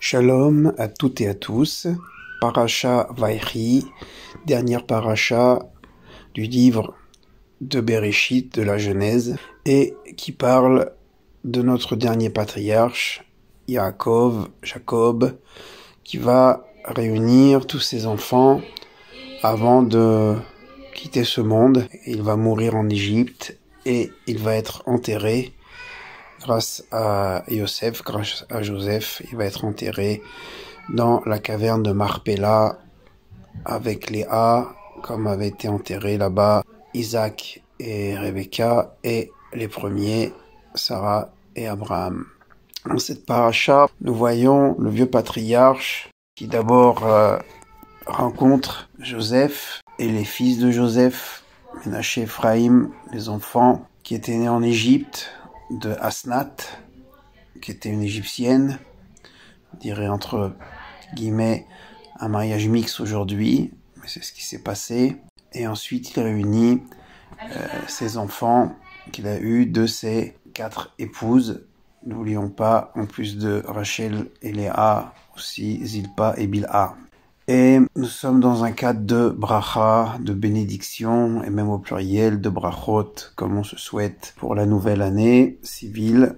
Shalom à toutes et à tous. Parasha Vaïchi, dernière parasha du livre de Bereshit, de la Genèse, et qui parle de notre dernier patriarche, Jacob, qui va réunir tous ses enfants avant de quitter ce monde. Il va mourir en Égypte et il va être enterré grâce à Yosef, grâce à Joseph. Il va être enterré dans la caverne de Marpella avec Léa, comme avaient été enterrés là-bas Isaac et Rebecca et les premiers, Sarah et Abraham. Dans cette paracha, nous voyons le vieux patriarche qui d'abord rencontre Joseph et les fils de Joseph, Ménaché, Ephraïm, les enfants qui étaient nés en Égypte, de Asnat, qui était une égyptienne, on dirait entre guillemets un mariage mixte aujourd'hui, mais c'est ce qui s'est passé. Et ensuite il réunit ses enfants qu'il a eus de ses 4 épouses. N'oublions pas, en plus de Rachel et Léa, aussi Zilpa et Bilha. Et nous sommes dans un cadre de bracha, de bénédiction, et même au pluriel, de brachot, comme on se souhaite pour la nouvelle année civile,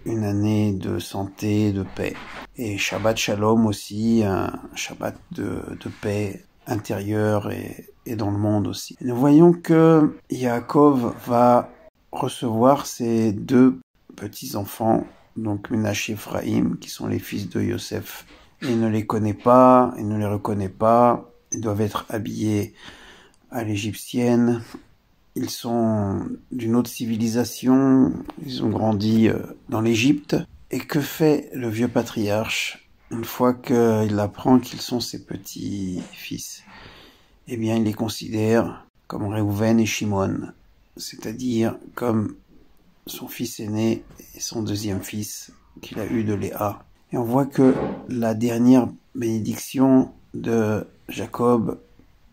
une année de santé, de paix. Et Shabbat Shalom aussi, un Shabbat de paix intérieure et dans le monde aussi. Et nous voyons que Yaakov va recevoir ses 2 petits-enfants, donc Ménaché et Ephraïm, qui sont les fils de Yosef. Il ne les connaît pas, il ne les reconnaît pas, ils doivent être habillés à l'égyptienne, ils sont d'une autre civilisation, ils ont grandi dans l'Égypte. Et que fait le vieux patriarche une fois qu'il apprend qu'ils sont ses petits-fils? Eh bien, il les considère comme Réhouven et Shimon, c'est-à-dire comme son fils aîné et son 2e fils qu'il a eu de Léa. Et on voit que la dernière bénédiction de Jacob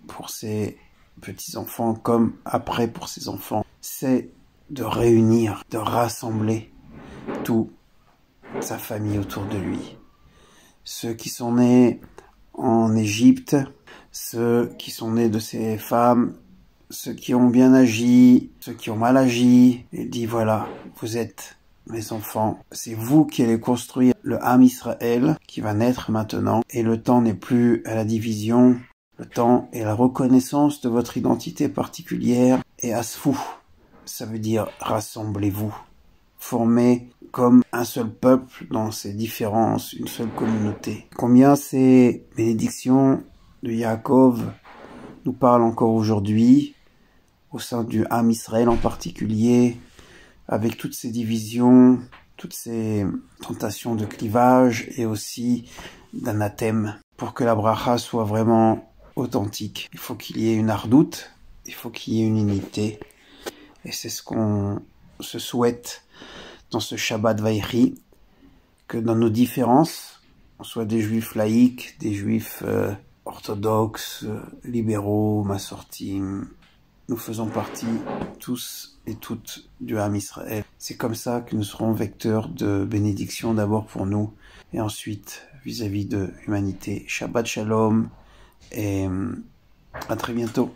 pour ses petits-enfants, comme après pour ses enfants, c'est de réunir, de rassembler toute sa famille autour de lui. Ceux qui sont nés en Égypte, ceux qui sont nés de ses femmes, ceux qui ont bien agi, ceux qui ont mal agi. Il dit voilà, vous êtes mes enfants, c'est vous qui allez construire le Ham Israël qui va naître maintenant. Et le temps n'est plus à la division, le temps est la reconnaissance de votre identité particulière. Et asfou, ça veut dire rassemblez-vous, formez comme un seul peuple dans ses différences, une seule communauté. Combien ces bénédictions de Yaakov nous parlent encore aujourd'hui, au sein du Ham Israël en particulier, avec toutes ces divisions, toutes ces tentations de clivage et aussi d'anathème. Pour que la bracha soit vraiment authentique, il faut qu'il y ait une ardoute, il faut qu'il y ait une unité. Et c'est ce qu'on se souhaite dans ce Shabbat Vaïchi, que dans nos différences, on soit des juifs laïcs, des juifs orthodoxes, libéraux, massortim, nous faisons partie tous et toutes du Ham Israël. C'est comme ça que nous serons vecteurs de bénédiction d'abord pour nous et ensuite vis-à-vis de l'humanité. Shabbat Shalom et à très bientôt.